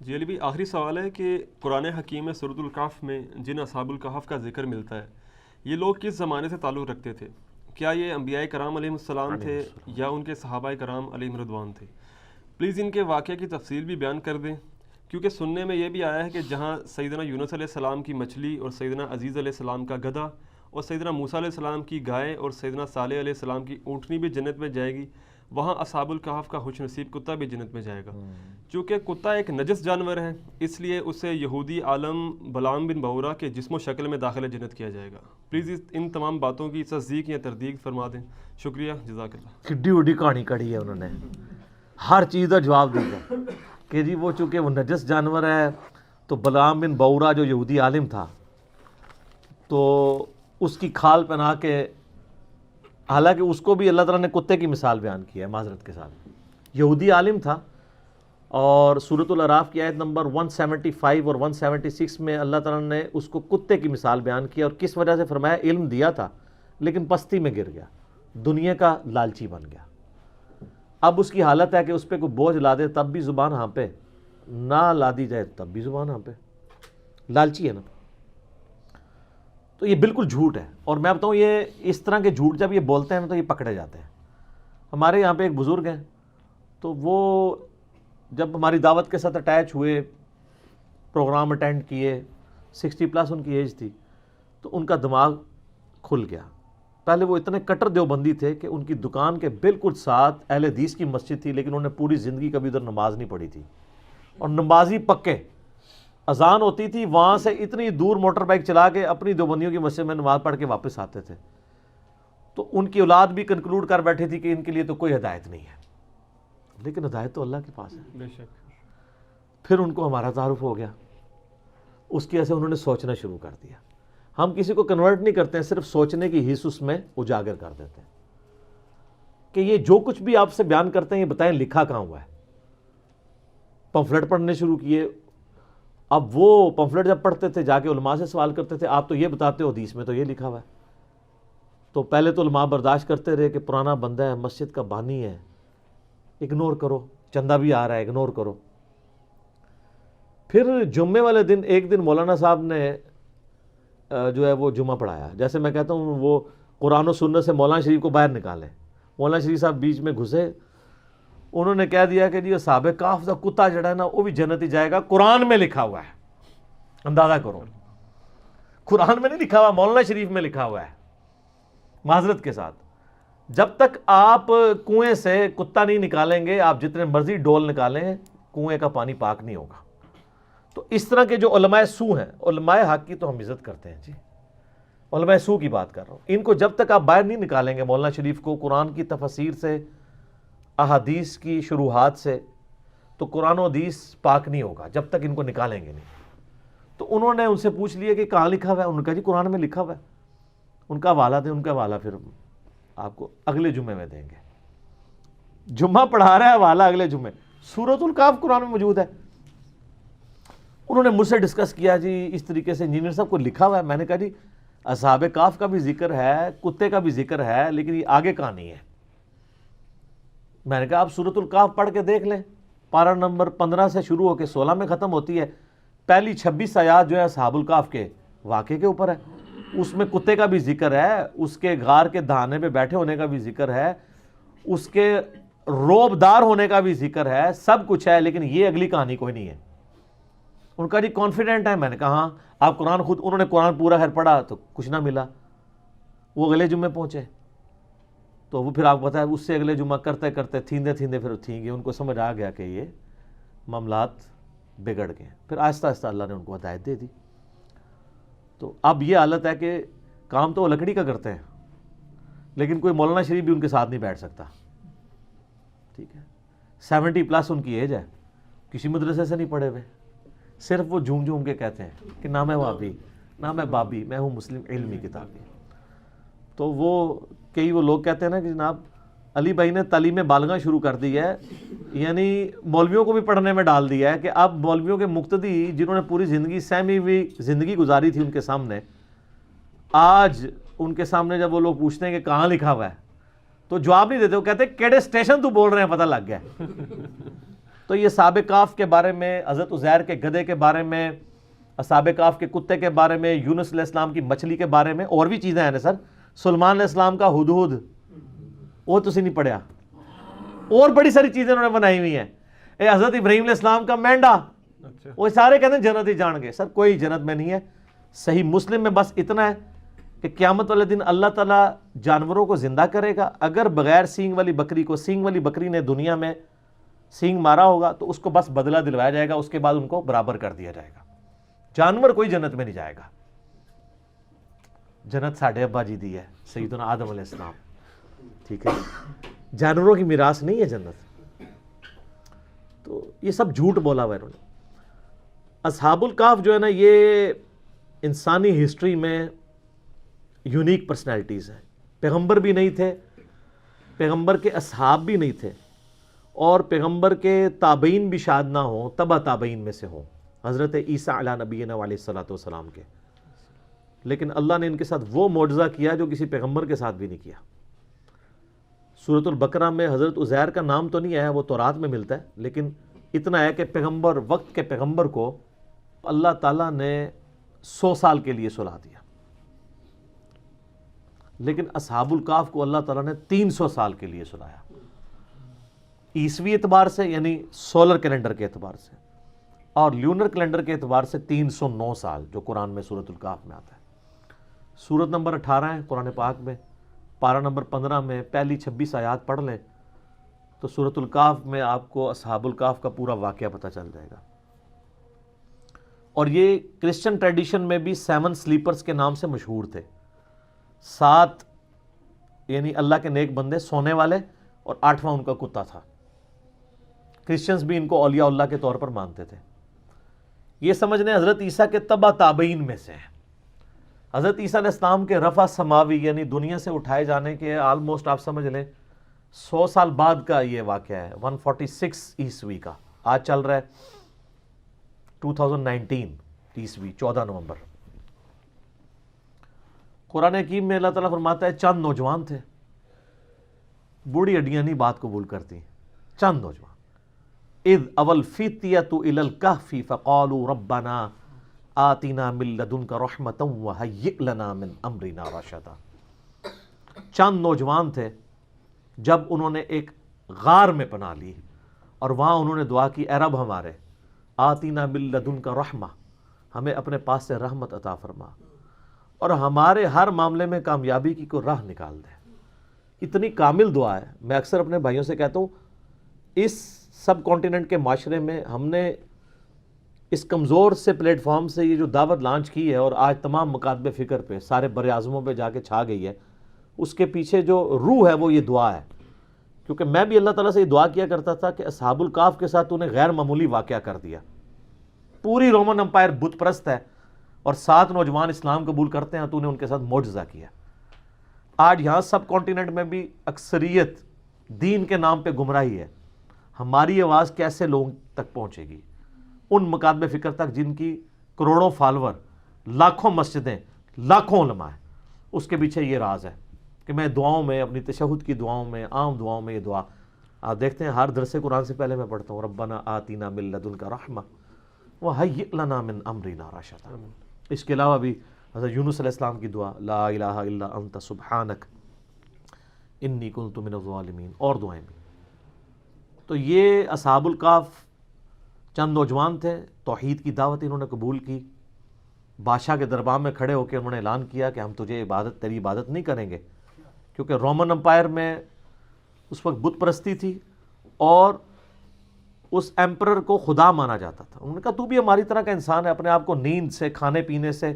جی علی بھائی، آخری سوال ہے کہ قرآن حکیم میں سورۃ الکہف میں جن اصحاب الکہف کا ذکر ملتا ہے، یہ لوگ کس زمانے سے تعلق رکھتے تھے؟ کیا یہ انبیاء کرام علیہم السلام تھے یا ان کے صحابہ کرام علیہم رضوان تھے؟ پلیز ان کے واقعے کی تفصیل بھی بیان کر دیں، کیونکہ سننے میں یہ بھی آیا ہے کہ جہاں سیدنا یونس علیہ السلام کی مچھلی اور سیدنا عزیز علیہ السلام کا گدھا اور سیدنا موسیٰ علیہ السلام کی گائے اور سیدنا صالح علیہ السلام کی اونٹنی بھی جنت میں جائے گی، وہاں اصحاب الکہف کا خوش نصیب کتا بھی جنت میں جائے گا۔ چونکہ کتا ایک نجس جانور ہے، اس لیے اسے یہودی عالم بلعام بن بعورہ کے جسم و شکل میں داخل جنت کیا جائے گا۔ پلیز ان تمام باتوں کی تصدیق یا تردید فرما دیں، شکریہ، جزاک اللہ۔ کڈی وڈی کہانی کڑی ہے انہوں نے، ہر چیز کا جواب دیا کہ جی وہ چونکہ وہ نجس جانور ہے تو بلعام بن بعورہ جو یہودی عالم تھا تو اس کی کھال پہنا کے، حالانکہ اس کو بھی اللہ تعالیٰ نے کتے کی مثال بیان کی ہے معذرت کے ساتھ، یہودی عالم تھا، اور سورۃ الاعراف کی آیت نمبر 175 اور 176 میں اللہ تعالیٰ نے اس کو کتے کی مثال بیان کی، اور کس وجہ سے فرمایا؟ علم دیا تھا لیکن پستی میں گر گیا، دنیا کا لالچی بن گیا۔ اب اس کی حالت ہے کہ اس پہ کوئی بوجھ لا دے تب بھی زبان ہانپے، نہ لا دی جائے تب بھی زبان ہانپے، لالچی ہے نا۔ تو یہ بالکل جھوٹ ہے، اور میں بتاؤں یہ اس طرح کے جھوٹ جب یہ بولتے ہیں نا تو یہ پکڑے جاتے ہیں۔ ہمارے یہاں پہ ایک بزرگ ہیں، تو وہ جب ہماری دعوت کے ساتھ اٹیچ ہوئے، پروگرام اٹینڈ کیے، 60+ ان کی ایج تھی، تو ان کا دماغ کھل گیا۔ پہلے وہ اتنے کٹر دیوبندی تھے کہ ان کی دکان کے بالکل ساتھ اہل حدیث کی مسجد تھی، لیکن انہوں نے پوری زندگی کبھی ادھر نماز نہیں پڑھی تھی، اور نمازی پکے، اذان ہوتی تھی وہاں سے اتنی دور موٹر بائک چلا کے اپنی دیوبندیوں کی مسجد میں نماز پڑھ کے واپس آتے تھے۔ تو ان کی اولاد بھی کنکلوڈ کر بیٹھی تھی کہ ان کے لیے تو کوئی ہدایت نہیں ہے، لیکن ہدایت تو اللہ کے پاس ہے۔ بے شک۔ پھر ان کو ہمارا تعارف ہو گیا، اس کی وجہ سے انہوں نے سوچنا شروع کر دیا۔ ہم کسی کو کنورٹ نہیں کرتے ہیں، صرف سوچنے کی حص اس میں اجاگر کر دیتے ہیں کہ یہ جو کچھ بھی آپ سے بیان کرتے ہیں یہ بتائیں لکھا کہاں ہوا ہے۔ پمفلٹ پڑھنے شروع کیے، اب وہ پمفلٹ جب پڑھتے تھے جا کے علماء سے سوال کرتے تھے، آپ تو یہ بتاتے ہو حدیث میں تو یہ لکھا ہوا ہے۔ تو پہلے تو علماء برداشت کرتے رہے کہ پرانا بندہ ہے، مسجد کا بانی ہے، اگنور کرو، چندہ بھی آ رہا ہے، اگنور کرو۔ پھر جمعے والے دن ایک دن مولانا صاحب نے جو ہے وہ جمعہ پڑھایا، جیسے میں کہتا ہوں وہ قرآن و سنت سے مولانا شریف کو باہر نکالیں، مولانا شریف صاحب بیچ میں گھسے، انہوں نے کہہ دیا کہ جی اصحاب کہف کا کتا جڑا ہے نا وہ بھی جنت ہی جائے گا، قرآن میں لکھا ہوا ہے۔ اندازہ کرو، قرآن میں نہیں لکھا ہوا، مولانا شریف میں لکھا ہوا ہے۔ معذرت کے ساتھ، جب تک آپ کنویں سے کتا نہیں نکالیں گے، آپ جتنے مرضی ڈول نکالیں، کنویں کا پانی پاک نہیں ہوگا۔ تو اس طرح کے جو علماء سو ہیں، علماء حق کی تو ہم عزت کرتے ہیں جی، علماء سو کی بات کر رہا ہوں، ان کو جب تک آپ باہر نہیں نکالیں گے مولانا شریف کو قرآن کی تفسیر سے، احادیث کی شروحات سے، تو قرآن و حدیث پاک نہیں ہوگا جب تک ان کو نکالیں گے نہیں۔ تو انہوں نے ان سے پوچھ لیا کہ کہاں لکھا ہوا ہے؟ انہوں نے کہا جی قرآن میں لکھا ہوا ہے۔ ان کا حوالہ دیں، ان کا حوالہ پھر آپ کو اگلے جمعے میں دیں گے۔ جمعہ پڑھا رہا ہے، حوالہ اگلے جمعے، سورۃ الکہف قرآن میں موجود ہے۔ انہوں نے مجھ سے ڈسکس کیا جی اس طریقے سے، انجینئر صاحب کو لکھا ہوا ہے۔ میں نے کہا جی اصحاب کہف کا بھی ذکر ہے، کتے کا بھی ذکر ہے، لیکن یہ آگے کہاں نہیں ہے۔ میں نے کہا آپ سورۃ الکہف پڑھ کے دیکھ لیں، پارہ نمبر 15 سے شروع ہو کے 16 میں ختم ہوتی ہے، پہلی 26 آیات جو ہے اصحاب الکہف کے واقعے کے اوپر ہے۔ اس میں کتے کا بھی ذکر ہے، اس کے غار کے دہانے پہ بیٹھے ہونے کا بھی ذکر ہے، اس کے روبدار ہونے کا بھی ذکر ہے، سب کچھ ہے، لیکن یہ اگلی کہانی کوئی نہیں ہے۔ ان کا جی کانفیڈنٹ ہے؟ میں نے کہا ہاں۔ آپ قرآن خود، انہوں نے قرآن پورا خیر پڑھا تو کچھ نہ ملا، وہ اگلے جمعے پہنچے، تو وہ پھر آپ کو پتہ ہے اس سے اگلے جمعہ کرتے کرتے تھیندے پھر تھیں گے، ان کو سمجھ آ گیا کہ یہ معاملات بگڑ گئے، پھر آہستہ آہستہ اللہ نے ان کو ہدایت دے دی۔ تو اب یہ حالت ہے کہ کام تو وہ لکڑی کا کرتے ہیں، لیکن کوئی مولانا شریف بھی ان کے ساتھ نہیں بیٹھ سکتا، ٹھیک ہے۔ 70+ ان کی ایج ہے، کسی مدرسے سے نہیں پڑھے ہوئے، صرف وہ جھوم جھوم کے کہتے ہیں کہ نہ میں وہابی، نہ میں بابی، میں ہوں مسلم علمی کتابی۔ تو کئی وہ لوگ کہتے ہیں نا کہ جناب علی بھائی نے تعلیم بالغاں شروع کر دی ہے، یعنی مولویوں کو بھی پڑھنے میں ڈال دیا ہے کہ اب مولویوں کے مقتدی جنہوں نے پوری زندگی سہمی ہوئی زندگی گزاری تھی ان کے سامنے، آج ان کے سامنے جب وہ لوگ پوچھتے ہیں کہ کہاں لکھا ہوا ہے تو جواب نہیں دیتے، وہ کہتے ہیں کیڑے اسٹیشن تو بول رہے ہیں، پتہ لگ گیا تو یہ اصحاب کہف کے بارے میں، حضرت عزیر کے گدھے کے بارے میں، اصحاب کہف کے کتے کے بارے میں، یونس علیہ السلام کی مچھلی کے بارے میں، اور بھی چیزیں ہیں نا سر. سلیمان علیہ السلام کا ہدہد، وہ تسی نہیں پڑھیا. اور بڑی ساری چیزیں انہوں نے بنائی ہوئی ہیں. حضرت ابراہیم علیہ السلام کا مینڈا، وہ سارے کہتے ہیں جنت ہی جان گے. سر کوئی جنت میں نہیں ہے. صحیح مسلم میں بس اتنا ہے کہ قیامت والے دن اللہ تعالیٰ جانوروں کو زندہ کرے گا. اگر بغیر سینگ والی بکری کو سینگ والی بکری نے دنیا میں سینگ مارا ہوگا تو اس کو بس بدلہ دلوایا جائے گا، اس کے بعد ان کو برابر کر دیا جائے گا. جانور کوئی جنت میں نہیں جائے گا. جنت ساڑھے ابا جی دی ہے، سیدنا آدم علیہ السلام. ٹھیک ہے، جانوروں کی میراث نہیں ہے جنت. تو یہ سب جھوٹ بولا ہوا ہے انہوں نے. اصحاب الکہف جو ہے نا، یہ انسانی ہسٹری میں یونیک پرسنالٹیز ہیں. پیغمبر بھی نہیں تھے، پیغمبر کے اصحاب بھی نہیں تھے، اور پیغمبر کے تابعین بھی شاید نہ ہوں، تبع تابعین میں سے ہوں، حضرت عیسیٰ علیہ نبینا علیہ الصلوۃ والسلام کے. لیکن اللہ نے ان کے ساتھ وہ معجزہ کیا جو کسی پیغمبر کے ساتھ بھی نہیں کیا. سورۃ البقرہ میں حضرت عزیر کا نام تو نہیں آیا، وہ تورات میں ملتا ہے، لیکن اتنا ہے کہ پیغمبر، وقت کے پیغمبر کو اللہ تعالیٰ نے 100 سال کے لیے سلا دیا. لیکن اصحاب الکہف کو اللہ تعالیٰ نے 300 سال کے لیے سلایا، عیسوی اعتبار سے یعنی سولر کیلنڈر کے اعتبار سے، اور لیونر کیلنڈر کے اعتبار سے 309 سال، جو قرآن میں سورۃ الکہف میں آتا ہے. سورت نمبر 18 ہے قرآن پاک میں، پارہ نمبر 15 میں پہلی 26 آیات پڑھ لیں تو سورۃ الکہف میں آپ کو اصحاب الکہف کا پورا واقعہ پتہ چل جائے گا. اور یہ کرسچن ٹریڈیشن میں بھی 7 سلیپرز کے نام سے مشہور تھے. 7 یعنی اللہ کے نیک بندے سونے والے، اور 8واں ان کا کتا تھا. کرسچنز بھی ان کو اولیاء اللہ کے طور پر مانتے تھے. یہ سمجھنے حضرت عیسیٰ کے تبع تابعین میں سے ہیں. حضرت عیسیٰ علیہ السلام کے رفع سماوی یعنی دنیا سے اٹھائے جانے کے آلموسٹ آپ سمجھ لیں 100 سال بعد کا یہ واقعہ ہے. 146 عیسوی کا، آج چل رہا ہے 2019 عیسوی 14 نومبر. قرآن حکیم میں اللہ تعالیٰ فرماتا ہے چند نوجوان تھے، بوڑھی ہڈیاں نہیں بات قبول کرتی، چند نوجوان. اذ اول فتیۃ الی الکہف فقالوا ربنا آتنا من لدنک رحمۃ وہیئ لنا من امرنا رشدا. چند نوجوان تھے جب انہوں نے ایک غار میں پناہ لی اور وہاں انہوں نے دعا کی، اے رب ہمارے آتنا من لدنک رحمہ، ہمیں اپنے پاس سے رحمت عطا فرما اور ہمارے ہر معاملے میں کامیابی کی کوئی راہ نکال دے. اتنی کامل دعا ہے. میں اکثر اپنے بھائیوں سے کہتا ہوں اس سب کانٹیننٹ کے معاشرے میں ہم نے اس کمزور سے پلیٹ فارم سے یہ جو دعوت لانچ کی ہے اور آج تمام مکاتب فکر پہ سارے بر اعظموں پہ جا کے چھا گئی ہے، اس کے پیچھے جو روح ہے وہ یہ دعا ہے. کیونکہ میں بھی اللہ تعالیٰ سے یہ دعا کیا کرتا تھا کہ اصحاب الکہف کے ساتھ تو نے غیر معمولی واقعہ کر دیا. پوری رومن امپائر بت پرست ہے اور 7 نوجوان اسلام قبول کرتے ہیں، تو نے ان کے ساتھ معجزہ کیا. آج یہاں سب کانٹیننٹ میں بھی اکثریت دین کے نام پہ گمراہی ہے. ہماری آواز کیسے لوگوں تک پہنچے گی؟ ان مکاتب فکر تک جن کی کروڑوں فالور، لاکھوں مسجدیں، لاکھوں علماء ہیں. اس کے پیچھے یہ راز ہے کہ میں دعاؤں میں، اپنی تشہد کی دعاؤں میں، عام دعاؤں میں یہ دعا آپ دیکھتے ہیں ہر درس قرآن سے پہلے میں پڑھتا ہوں ربنا آتینا من لدنک رحمہ وہیئ لنا من امرنا رشدا. اس کے علاوہ بھی حضرت یونس علیہ السلام کی دعا لا الہ الا انت سبحانک انی کنت من الظالمین، اور دعائیں بھی. تو یہ اصحاب الکہف چند نوجوان تھے، توحید کی دعوت انہوں نے قبول کی. بادشاہ کے دربار میں کھڑے ہو کے انہوں نے اعلان کیا کہ ہم تیری عبادت نہیں کریں گے، کیونکہ رومن امپائر میں اس وقت بت پرستی تھی اور اس ایمپرر کو خدا مانا جاتا تھا. انہوں نے کہا تو بھی ہماری طرح کا انسان ہے، اپنے آپ کو نیند سے، کھانے پینے سے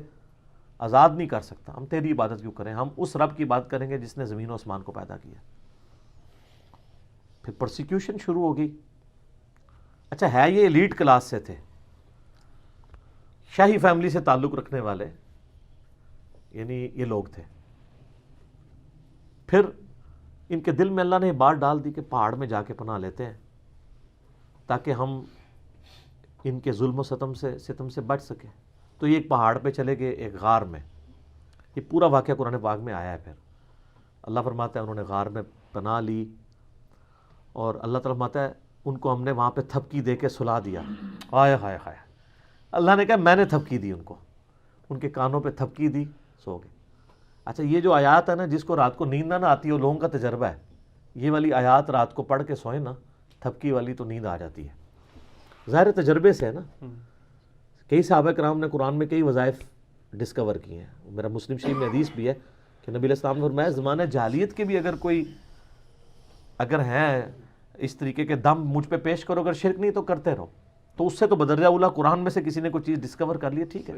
آزاد نہیں کر سکتا، ہم تیری عبادت کیوں کریں؟ ہم اس رب کی عبادت کریں گے جس نے زمین و آسمان کو پیدا کیا. پھر پرسیکیوشن شروع ہو گئی. اچھا ہے یہ ایلیٹ کلاس سے تھے، شاہی فیملی سے تعلق رکھنے والے، یعنی یہ لوگ تھے. پھر ان کے دل میں اللہ نے بات ڈال دی کہ پہاڑ میں جا کے پناہ لیتے ہیں تاکہ ہم ان کے ظلم و ستم سے بچ سکیں. تو یہ ایک پہاڑ پہ چلے گئے، ایک غار میں. یہ پورا واقعہ قرآن پاک میں آیا ہے. پھر اللہ فرماتا ہے انہوں نے غار میں پناہ لی اور اللہ تعالیٰ فرماتا ہے ان کو ہم نے وہاں پہ تھپکی دے کے سلا دیا. آئے ہائے ہائے, اللہ نے کہا میں نے تھپکی دی ان کو, ان کے کانوں پہ تھپکی دی, سو گئے. اچھا یہ جو آیات ہے نا, جس کو رات کو نیند نہ آتی ہے وہ لوگوں کا تجربہ ہے. یہ والی آیات رات کو پڑھ کے سوئیں نا, تھپکی والی, تو نیند آ جاتی ہے. ظاہر تجربے سے ہے نا. کئی صحابہ کرام نے قرآن میں کئی وظائف ڈسکور کیے ہیں. میرا مسلم شریف میں حدیث بھی ہے کہ نبی علیہ السلام نے فرمایا زمانہ جاہلیت کے بھی اگر ہیں اس طریقے کے دم مجھ پہ پیش کرو, اگر شرک نہیں تو کرتے رہو. تو اس سے تو بدرجہ اولا قرآن میں سے کسی نے کوئی چیز ڈسکور کر لی, ٹھیک ہے.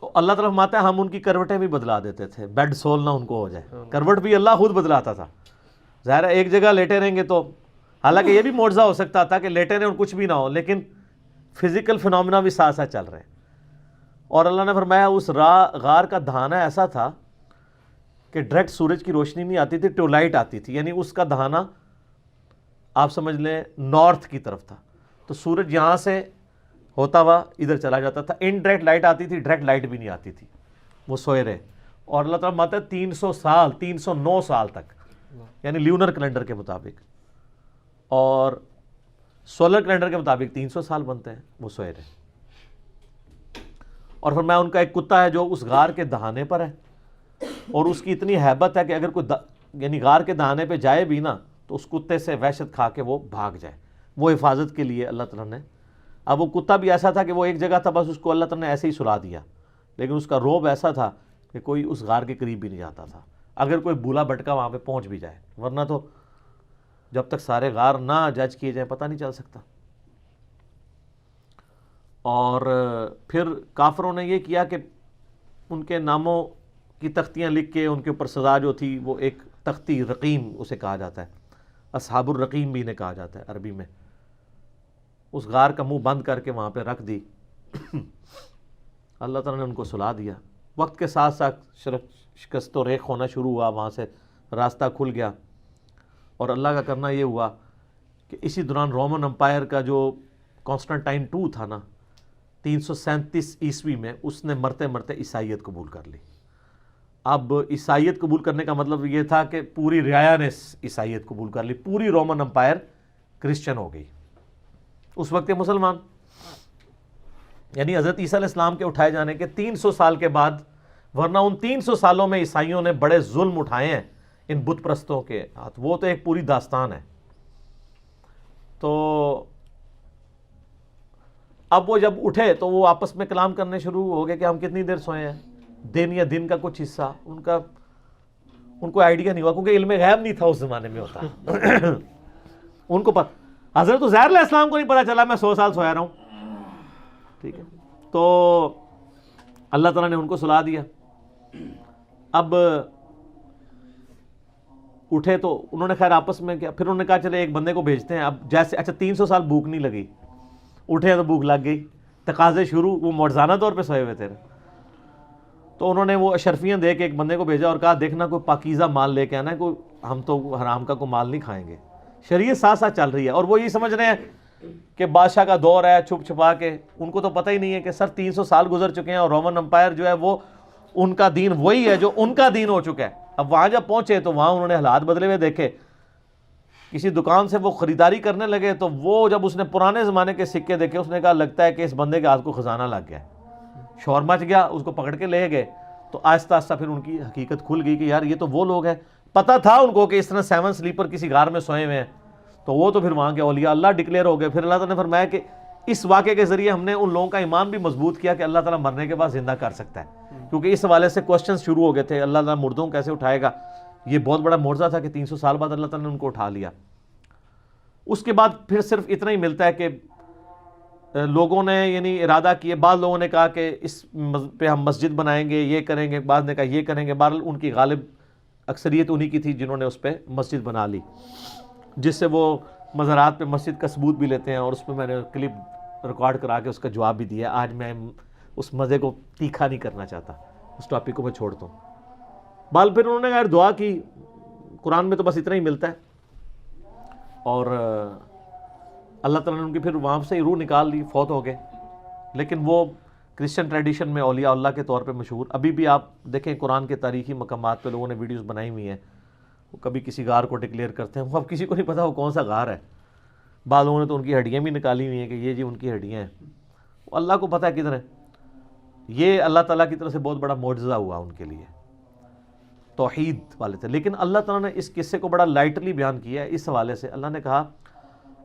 تو اللہ تعالیٰ فرماتا ہے ہم ان کی کروٹیں بھی بدلا دیتے تھے, بیڈ سول نہ ان کو ہو جائے. کروٹ بھی اللہ خود بدلاتا تھا. ظاہر ہے ایک جگہ لیٹے رہیں گے تو, حالانکہ یہ بھی معجزہ ہو سکتا تھا کہ لیٹے رہیں اور کچھ بھی نہ ہو, لیکن فزیکل فنومینا بھی ساتھ ساتھ چل رہے ہیں. اور اللہ نے فرمایا اس غار کا دہانہ ایسا تھا کہ ڈائریکٹ سورج کی روشنی نہیں آتی تھی, ٹیولائٹ آتی تھی. یعنی اس کا دہانہ آپ سمجھ لیں نارتھ کی طرف تھا, تو سورج یہاں سے ہوتا ہوا ادھر چلا جاتا تھا. انڈائریکٹ لائٹ آتی تھی, ڈائریکٹ لائٹ بھی نہیں آتی تھی. وہ سوئے رہے. اور اللہ تعالیٰ ماتا ہے 300 سال 309 سال تک, یعنی لیونر کیلنڈر کے مطابق, اور سولر کیلنڈر کے مطابق 300 سال بنتے ہیں, وہ سوئے رہے. اور فرمایا ان کا ایک کتا ہے جو اس غار کے دہانے پر ہے, اور اس کی اتنی ہیبت ہے کہ اگر کوئی یعنی غار کے دہانے پہ جائے بھی نا تو اس کتے سے وحشت کھا کے وہ بھاگ جائے. وہ حفاظت کے لیے اللہ تعالیٰ نے. اب وہ کتا بھی ایسا تھا کہ وہ ایک جگہ تھا, بس اس کو اللہ تعالیٰ نے ایسے ہی سلا دیا, لیکن اس کا روب ایسا تھا کہ کوئی اس غار کے قریب بھی نہیں جاتا تھا, اگر کوئی بولا بھٹکا وہاں پہ پہنچ بھی جائے. ورنہ تو جب تک سارے غار نہ جج کیے جائیں پتہ نہیں چل سکتا. اور پھر کافروں نے یہ کیا کہ ان کے ناموں کی تختیاں لکھ کے ان کے اوپر سزا جو تھی, وہ ایک تختی رقیم اسے کہا جاتا ہے, اصحاب الرقیم بھی انہیں کہا جاتا ہے عربی میں, اس غار کا منہ بند کر کے وہاں پہ رکھ دی. اللہ تعالیٰ نے ان کو سلا دیا. وقت کے ساتھ ساتھ شکست و ریخ ہونا شروع ہوا, وہاں سے راستہ کھل گیا. اور اللہ کا کرنا یہ ہوا کہ اسی دوران رومن امپائر کا جو کانسٹنٹائن 2 تھا نا 337 عیسوی میں, اس نے مرتے مرتے عیسائیت قبول کر لی. اب عیسائیت قبول کرنے کا مطلب یہ تھا کہ پوری رعایا نے عیسائیت قبول کر لی, پوری رومن امپائر کرسچن ہو گئی اس وقت کے مسلمان. یعنی حضرت عیسیٰ علیہ السلام کے اٹھائے جانے کے 300 سال کے بعد, ورنہ ان 300 سالوں میں عیسائیوں نے بڑے ظلم اٹھائے ہیں ان بت پرستوں کے ہاتھ, وہ تو ایک پوری داستان ہے. تو اب وہ جب اٹھے تو وہ آپس میں کلام کرنے شروع ہو گئے کہ ہم کتنی دیر سوئے ہیں, دن یا دن کا کچھ حصہ. ان کو آئیڈیا نہیں ہوا, کیونکہ علم غیب نہیں تھا اس زمانے میں ہوتا. ان کو حضرت عزیر علیہ السلام کو نہیں پتا چلا میں 100 سال سویا رہا ہوں, ٹھیک ہے. تو اللہ تعالیٰ نے ان کو سلا دیا. اب اٹھے تو انہوں نے خیر آپس میں کیا, پھر انہوں نے کہا چلے ایک بندے کو بھیجتے ہیں. اب جیسے اچھا 300 سال بھوک نہیں لگی, اٹھے تو بھوک لگ گئی, تقاضے شروع, وہ معجزانہ طور پہ سوئے ہوئے تھے. تو انہوں نے وہ اشرفیاں دے کے ایک بندے کو بھیجا اور کہا دیکھنا کوئی پاکیزہ مال لے کے آنا ہے, کوئی ہم تو حرام کا کوئی مال نہیں کھائیں گے. شریعت ساتھ ساتھ چل رہی ہے, اور وہ یہ سمجھ رہے ہیں کہ بادشاہ کا دور ہے, چھپ چھپا کے. ان کو تو پتہ ہی نہیں ہے کہ سر 300 سال گزر چکے ہیں, اور رومن امپائر جو ہے وہ ان کا دین وہی ہے جو ان کا دین ہو چکا ہے. اب وہاں جب پہنچے تو وہاں انہوں نے حالات بدلے ہوئے دیکھے. کسی دکان سے وہ خریداری کرنے لگے تو وہ جب اس نے پرانے زمانے کے سکے دیکھے, اس نے کہا لگتا ہے کہ اس بندے کے ہاتھ کو خزانہ لگ گیا. شور مچ گیا, اس کو پکڑ کے لے گئے. تو آہستہ آہستہ پھر ان کی حقیقت کھل گئی کہ یار یہ تو وہ لوگ ہیں. پتہ تھا ان کو کہ اس طرح 7 سلیپر کسی غار میں سوئے ہوئے ہیں, تو وہ تو پھر وہاں کے اولیاء اللہ ڈکلیئر ہو گئے. پھر اللہ تعالیٰ نے فرمایا کہ اس واقعے کے ذریعے ہم نے ان لوگوں کا ایمان بھی مضبوط کیا کہ اللہ تعالیٰ مرنے کے بعد زندہ کر سکتا ہے, کیونکہ اس حوالے سے کوسچنز شروع ہو گئے تھے, اللہ تعالیٰ مردوں کیسے اٹھائے گا. یہ بہت بڑا معجزہ تھا کہ 300 سال بعد اللہ تعالیٰ نے ان کو اٹھا لیا. اس کے بعد پھر صرف اتنا ہی ملتا ہے کہ لوگوں نے یعنی ارادہ کیے, بعض لوگوں نے کہا کہ اس پہ ہم مسجد بنائیں گے, یہ کریں گے, بعض نے کہا یہ کریں گے. بہرحال ان کی غالب اکثریت انہی کی تھی جنہوں نے اس پہ مسجد بنا لی, جس سے وہ مزارات پہ مسجد کا ثبوت بھی لیتے ہیں. اور اس پہ میں نے کلپ ریکارڈ کرا کے اس کا جواب بھی دیا. آج میں اس مزے کو تیکھا نہیں کرنا چاہتا, اس ٹاپک کو میں چھوڑتا ہوں. بال پھر انہوں نے یار دعا کی. قرآن میں تو بس اتنا ہی ملتا ہے. اور اللہ تعالیٰ نے ان کی پھر وہاں سے روح نکال لی, فوت ہو گئے. لیکن وہ کرسچن ٹریڈیشن میں اولیاء اللہ کے طور پہ مشہور. ابھی بھی آپ دیکھیں قرآن کے تاریخی مقامات پہ لوگوں نے ویڈیوز بنائی ہوئی ہیں, وہ کبھی کسی غار کو ڈکلیئر کرتے ہیں، وہ اب کسی کو نہیں پتا وہ کون سا غار ہے. بعض لوگوں نے تو ان کی ہڈیاں بھی نکالی ہوئی ہیں کہ یہ جی ان کی ہڈیاں ہیں، وہ اللہ کو پتہ ہے کدھر ہے. یہ اللہ تعالیٰ کی طرف سے بہت بڑا معجزہ ہوا ان کے لیے، توحید والے تھے. لیکن اللہ تعالیٰ نے اس قصے کو بڑا لائٹلی بیان کیا ہے. اس حوالے سے اللہ نے کہا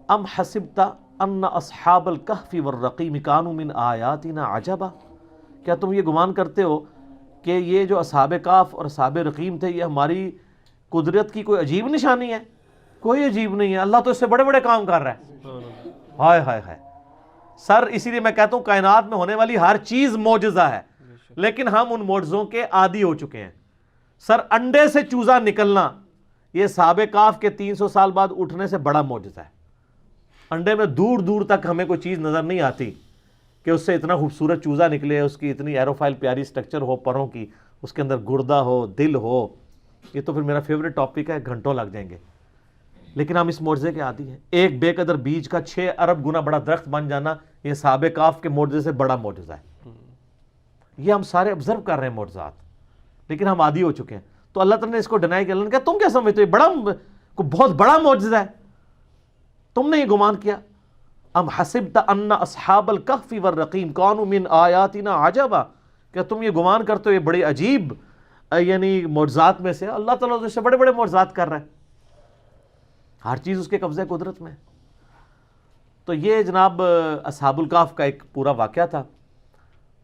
ام حسبت ان اصحاب الکہف والرقیم کانوا من آیاتنا عجبا، کیا تم یہ گمان کرتے ہو کہ یہ جو اصحاب کہف اور اصحاب رقیم تھے یہ ہماری قدرت کی کوئی عجیب نشانی ہے؟ کوئی عجیب نہیں ہے، اللہ تو اس سے بڑے بڑے کام کر رہا ہے. ہائے ہائے ہائے سر، اسی لیے میں کہتا ہوں کائنات میں ہونے والی ہر چیز معجزہ ہے، لیکن ہم ان معجزوں کے عادی ہو چکے ہیں. سر، انڈے سے چوزا نکلنا یہ اصحاب کہف کے 300 سال بعد اٹھنے سے بڑا معجزہ ہے. انڈے میں دور دور تک ہمیں کوئی چیز نظر نہیں آتی کہ اس سے اتنا خوبصورت چوزا نکلے، اس کی اتنی ایروفائل پیاری سٹرکچر ہو پروں کی، اس کے اندر گردہ ہو، دل ہو. یہ تو پھر میرا فیوریٹ ٹاپک ہے، گھنٹوں لگ جائیں گے. لیکن ہم اس معجزے کے عادی ہیں. ایک بے قدر بیج کا 6 ارب گنا بڑا درخت بن جانا یہ اصحاب کہف کے معجزے سے بڑا معجزہ ہے. یہ ہم سارے آبزرو کر رہے ہیں معجزات، لیکن ہم عادی ہو چکے ہیں. تو اللہ تعالیٰ نے اس کو ڈینائی کیا. اللہ نے کہا تم کیا سمجھتے ہو بہت بڑا معجزہ ہے، تم نے یہ گمان کیا. ام حسبت ان اصحاب الکہف والرقیم کانوا من آیاتنا عجبا، کیا تم یہ گمان کرتے ہو یہ بڑے عجیب یعنی معجزات میں سے اللہ تعالیٰ اس سے بڑے بڑے معجزات کر رہا ہے. ہر چیز اس کے قبضہ قدرت میں. تو یہ جناب اصحاب الکہف کا ایک پورا واقعہ تھا،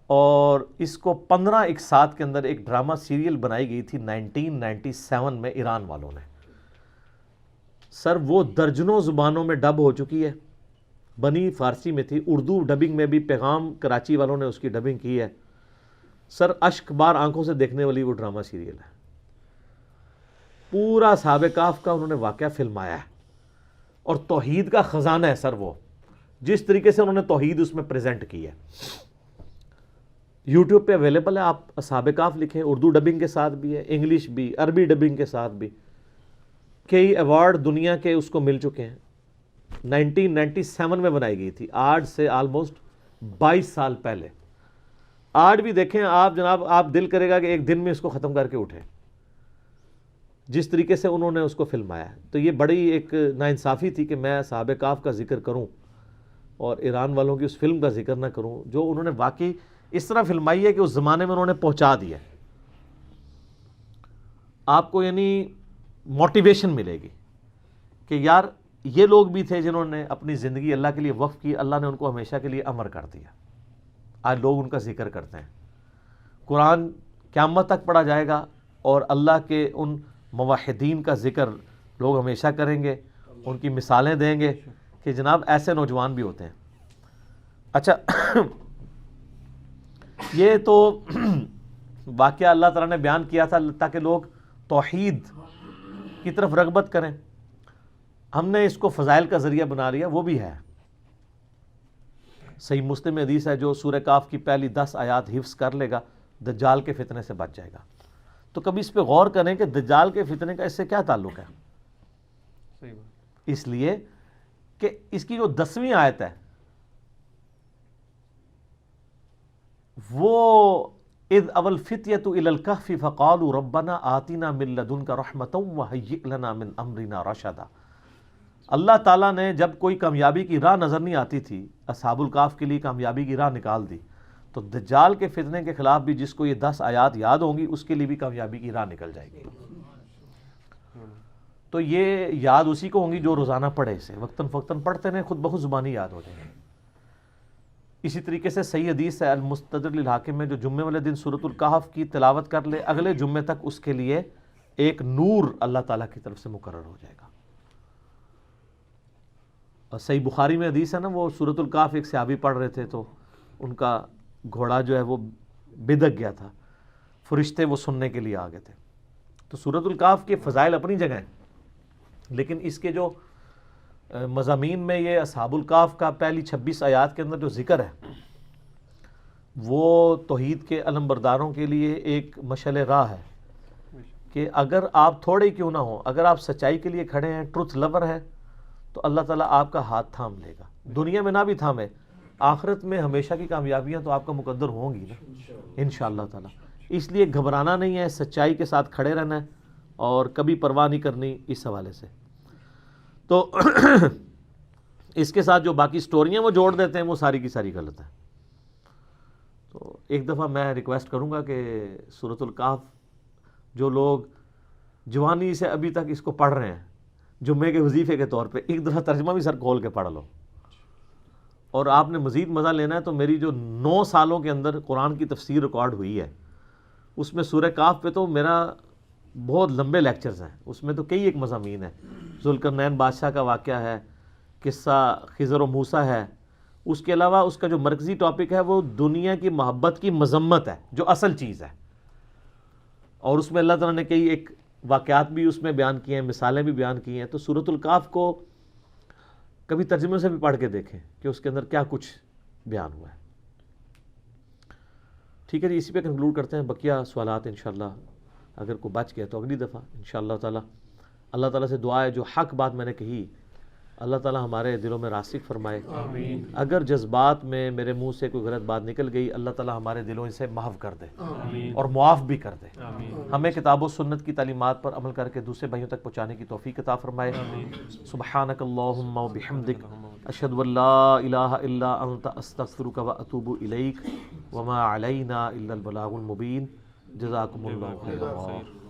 اور اس کو 15 اقساط کے اندر ایک ڈرامہ سیریل بنائی گئی تھی 1997 میں ایران والوں نے. سر وہ درجنوں زبانوں میں ڈب ہو چکی ہے. بنی فارسی میں تھی، اردو ڈبنگ میں بھی پیغام کراچی والوں نے اس کی ڈبنگ کی ہے. سر اشک بار آنکھوں سے دیکھنے والی وہ ڈرامہ سیریل ہے. پورا اصحاب کہف کا انہوں نے واقعہ فلمایا ہے، اور توحید کا خزانہ ہے سر. وہ جس طریقے سے انہوں نے توحید اس میں پریزنٹ کی ہے، یوٹیوب پہ اویلیبل ہے. آپ اصحاب کہف لکھیں، اردو ڈبنگ کے ساتھ بھی ہے، انگلش بھی، عربی ڈبنگ کے ساتھ بھی. کئی ایوارڈ دنیا کے اس کو مل چکے ہیں. 1997 میں بنائی گئی تھی، آج سے آلموسٹ 22 سال پہلے. آج بھی دیکھیں آپ جناب، آپ دل کرے گا کہ ایک دن میں اس کو ختم کر کے اٹھیں، جس طریقے سے انہوں نے اس کو فلمایا. تو یہ بڑی ایک ناانصافی تھی کہ میں اصحاب کہف کا ذکر کروں اور ایران والوں کی اس فلم کا ذکر نہ کروں، جو انہوں نے واقعی اس طرح فلمائی ہے کہ اس زمانے میں انہوں نے پہنچا دیا. آپ کو یعنی موٹیویشن ملے گی کہ یار یہ لوگ بھی تھے جنہوں نے اپنی زندگی اللہ کے لیے وقف کی، اللہ نے ان کو ہمیشہ کے لیے امر کر دیا. آج لوگ ان کا ذکر کرتے ہیں. قرآن قیامت تک پڑھا جائے گا، اور اللہ کے ان موحدین کا ذکر لوگ ہمیشہ کریں گے، ان کی مثالیں دیں گے کہ جناب ایسے نوجوان بھی ہوتے ہیں. اچھا یہ تو واقعہ اللہ تعالیٰ نے بیان کیا تھا تاکہ لوگ توحید کی طرف رغبت کریں. ہم نے اس کو فضائل کا ذریعہ بنا لیا، وہ بھی ہے. صحیح مسلم میں حدیث ہے جو سورہ کہف کی پہلی 10 آیات حفظ کر لے گا دجال کے فتنے سے بچ جائے گا. تو کبھی اس پہ غور کریں کہ دجال کے فتنے کا اس سے کیا تعلق ہے. صحیح بات. اس لیے کہ اس کی جو 10ویں آیت ہے وہ اذ اول فتیۃ الی الکہف فقالوا ربنا آتنا من لدنک رحمۃ وہیئ لنا من امرنا رشدا. اللہ تعالیٰ نے جب کوئی کامیابی کی راہ نظر نہیں آتی تھی، اصحاب الکہف کے لیے کامیابی کی راہ نکال دی. تو دجال کے فتنے کے خلاف بھی جس کو یہ 10 آیات یاد ہوں گی اس کے لیے بھی کامیابی کی راہ نکل جائے گی. تو یہ یاد اسی کو ہوں گی جو روزانہ پڑھے، اسے وقتاً فوقتاً پڑھتے رہیں، خود بخود زبانی یاد ہو جائیں گے. اسی طریقے سے صحیح حدیث ہے المستدرک للحاکم میں، جو جمعے والے دن سورۃ الکہف کی تلاوت کر لے اگلے جمعے تک اس کے لیے ایک نور اللہ تعالیٰ کی طرف سے مقرر ہو جائے گا. اور صحیح بخاری میں حدیث ہے نا، وہ سورۃ الکہف ایک صحابی پڑھ رہے تھے تو ان کا گھوڑا جو ہے وہ بدک گیا تھا، فرشتے وہ سننے کے لیے آ گئے تھے. تو سورۃ الکہف کے فضائل اپنی جگہ ہیں، لیکن اس کے جو مضامین میں یہ اصحاب الکہف کا پہلی 26 آیات کے اندر جو ذکر ہے وہ توحید کے علمبرداروں کے لیے ایک مشعل راہ ہے کہ اگر آپ تھوڑے کیوں نہ ہوں، اگر آپ سچائی کے لیے کھڑے ہیں، ٹروتھ لور ہیں، تو اللہ تعالیٰ آپ کا ہاتھ تھام لے گا. دنیا میں نہ بھی تھامے، آخرت میں ہمیشہ کی کامیابیاں تو آپ کا مقدر ہوں گی نا انشاءاللہ تعالیٰ. اس لیے گھبرانا نہیں ہے، سچائی کے ساتھ کھڑے رہنا ہے، اور کبھی پرواہ نہیں کرنی اس حوالے سے. تو اس کے ساتھ جو باقی سٹوریاں وہ جوڑ دیتے ہیں وہ ساری کی ساری غلط ہیں. تو ایک دفعہ میں ریکویسٹ کروں گا کہ سورۃ الکہف جو لوگ جوانی سے ابھی تک اس کو پڑھ رہے ہیں جمعے کے وظیفے کے طور پہ، ایک دفعہ ترجمہ بھی سر کھول کے پڑھ لو. اور آپ نے مزید مزہ لینا ہے تو میری جو 9 سالوں کے اندر قرآن کی تفسیر ریکارڈ ہوئی ہے اس میں سورہ کہف پہ تو میرا بہت لمبے لیکچرز ہیں. اس میں تو کئی ایک مضامین ہیں. ذوالقرنین بادشاہ کا واقعہ ہے، قصہ خضر و موسیٰ ہے. اس کے علاوہ اس کا جو مرکزی ٹاپک ہے وہ دنیا کی محبت کی مذمت ہے جو اصل چیز ہے. اور اس میں اللہ تعالیٰ نے کئی ایک واقعات بھی اس میں بیان کیے ہیں، مثالیں بھی بیان کی ہیں. تو سورۃ الکہف کو کبھی ترجمے سے بھی پڑھ کے دیکھیں کہ اس کے اندر کیا کچھ بیان ہوا ہے. ٹھیک ہے جی، اسی پہ کنکلوڈ کرتے ہیں. بقیہ سوالات انشاءاللہ اگر کوئی بچ گیا تو اگلی دفعہ انشاءاللہ تعالیٰ. اللہ تعالیٰ سے دعا ہے جو حق بات میں نے کہی اللہ تعالیٰ ہمارے دلوں میں راسخ فرمائے. آمین. اگر جذبات میں میرے منہ سے کوئی غلط بات نکل گئی اللہ تعالیٰ ہمارے دلوں سے محو کر دے آمین. اور معاف بھی کر دے. آمین. ہمیں کتاب و سنت کی تعلیمات پر عمل کر کے دوسرے بھائیوں تک پہنچانے کی توفیق عطا فرمائے. سبحانک اللہم و بحمدک اشہد ان لا الہ الا انت استغفرک و اتوب الیک وما علینا الا البلاغ المبین. جزاکم اللہ خیر.